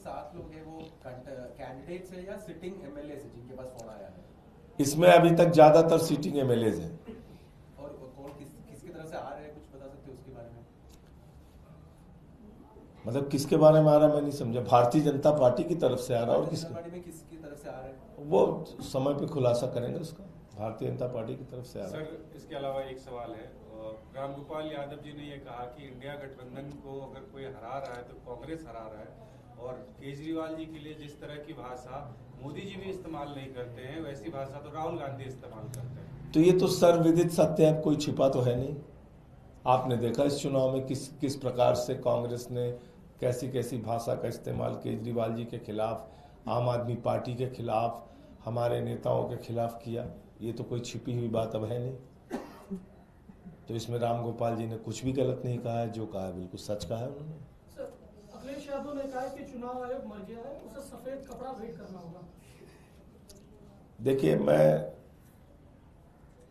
7 लोग हैं वो कैंडिडेट्स है या सिटिंग एमएलए है जिनके पास फोन आया है? इसमें अभी तक ज्यादातर सिटिंग एमएलए हैं। और कौन किसकी तरफ से आ रहे हैं, कुछ बता सकते हो उसके बारे में? मतलब किसके बारे में आ रहा है मैं नहीं समझा। भारतीय जनता पार्टी की तरफ से आ रहा है और किसकी तरफ से आ रहे हैं वो समय पे खुलासा करेंगे उसका। भारतीय जनता पार्टी की तरफ से आ रहा है। सर, इसके अलावा एक सवाल है। रामगोपाल यादव जी ने ये कहा कि इंडिया गठबंधन को अगर कोई हरा रहा है तो कांग्रेस हरा रहा है, और केजरीवाल जी के लिए जिस तरह की भाषा मोदी जी भी इस्तेमाल नहीं करते हैं वैसी भाषा तो राहुल गांधी इस्तेमाल करते हैं। तो ये तो सर्वविदित सत्य है, कोई छिपा तो है नहीं। आपने देखा इस चुनाव में किस प्रकार से कांग्रेस ने कैसी कैसी भाषा का इस्तेमाल केजरीवाल जी के खिलाफ, आम आदमी पार्टी के खिलाफ, हमारे नेताओं के खिलाफ किया। ये तो कोई छिपी हुई बात अब है नहीं। तो इसमें रामगोपाल जी ने कुछ भी गलत नहीं कहा है, जो कहा है बिल्कुल सच कहा है उन्होंने। सर, अखिलेश यादव ने कहा कि चुनाव आयोग मर गया है, उसे सफेद कपड़ा भेंट करना होगा। देखिए, मैं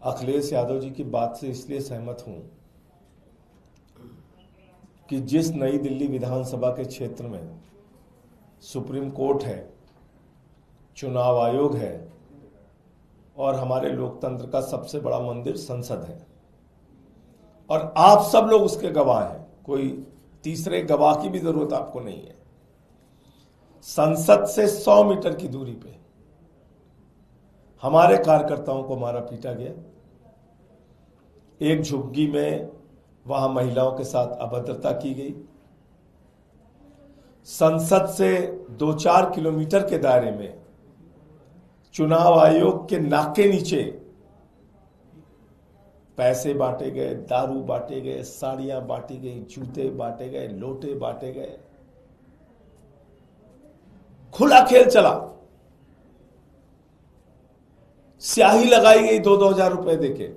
अखिलेश यादव जी की बात से इसलिए सहमत हूं कि जिस नई दिल्ली विधानसभा के क्षेत्र में सुप्रीम कोर्ट है, चुनाव आयोग है और हमारे लोकतंत्र का सबसे बड़ा मंदिर संसद है, और आप सब लोग उसके गवाह हैं, कोई तीसरे गवाह की भी जरूरत आपको नहीं है। संसद से 100 मीटर की दूरी पे हमारे कार्यकर्ताओं को मारा पीटा गया। एक झुग्गी में वहां महिलाओं के साथ अभद्रता की गई। संसद से 2-4 किलोमीटर के दायरे में चुनाव आयोग के नाक के नीचे पैसे बांटे गए, दारू बांटे गए, साड़ियां बांटी गई, जूते बांटे गए, लोटे बांटे गए, खुला खेल चला। स्याही लगाई गई 2-2 हजार रुपए देके।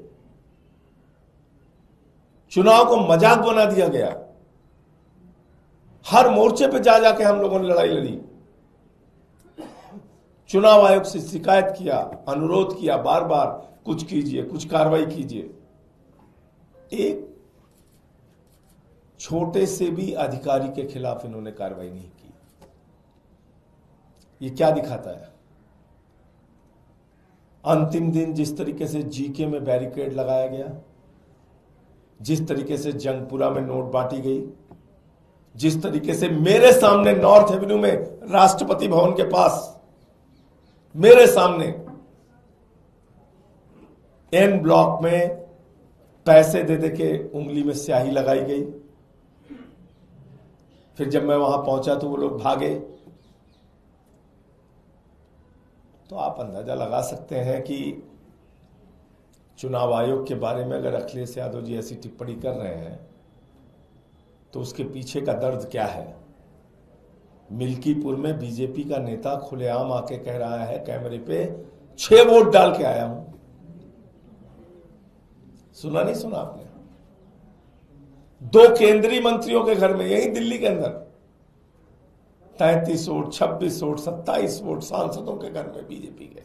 चुनाव को मजाक बना दिया गया। हर मोर्चे पे जा जाके हम लोगों ने लड़ाई लड़ी। चुनाव आयोग से शिकायत किया, अनुरोध किया बार बार, कुछ कीजिए, कुछ कार्रवाई कीजिए। एक छोटे से भी अधिकारी के खिलाफ इन्होंने कार्रवाई नहीं की। ये क्या दिखाता है? अंतिम दिन जिस तरीके से जीके में बैरिकेड लगाया गया, जिस तरीके से जंगपुरा में नोट बांटी गई, जिस तरीके से मेरे सामने नॉर्थ एवेन्यू में राष्ट्रपति भवन के पास मेरे सामने एन ब्लॉक में पैसे दे दे के उंगली में स्याही लगाई गई। फिर जब मैं वहां पहुंचा तो वो लोग भागे। तो आप अंदाजा लगा सकते हैं कि चुनाव आयोग के बारे में अगर अखिलेश यादव जी ऐसी टिप्पणी कर रहे हैं तो उसके पीछे का दर्द क्या है। मिल्कीपुर में बीजेपी का नेता खुलेआम आके कह रहा है कैमरे पे, 6 वोट डाल के आया हूं। सुना नहीं सुना आपने? 2 केंद्रीय मंत्रियों के घर में, यही दिल्ली के अंदर 33 वोट, 26 वोट, 27 वोट सांसदों के घर में बीजेपी के,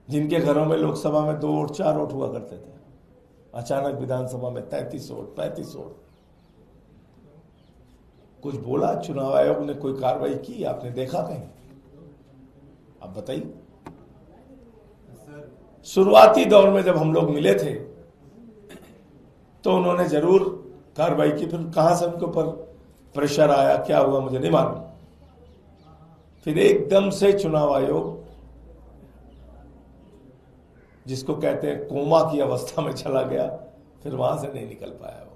जिनके घरों में लोकसभा में 2 वोट 4 वोट हुआ करते थे, अचानक विधानसभा में 33 वोट, 35 वोट। कुछ बोला चुनाव आयोग ने? कोई कार्रवाई की आपने देखा कहीं? आप बताइए। शुरुआती दौर में जब हम लोग मिले थे तो उन्होंने जरूर कार्रवाई की, फिर कहां से उनके ऊपर प्रेशर आया, क्या हुआ मुझे नहीं मालूम। फिर एकदम से चुनाव आयोग, जिसको कहते हैं कोमा की अवस्था में चला गया, फिर वहां से नहीं निकल पाया।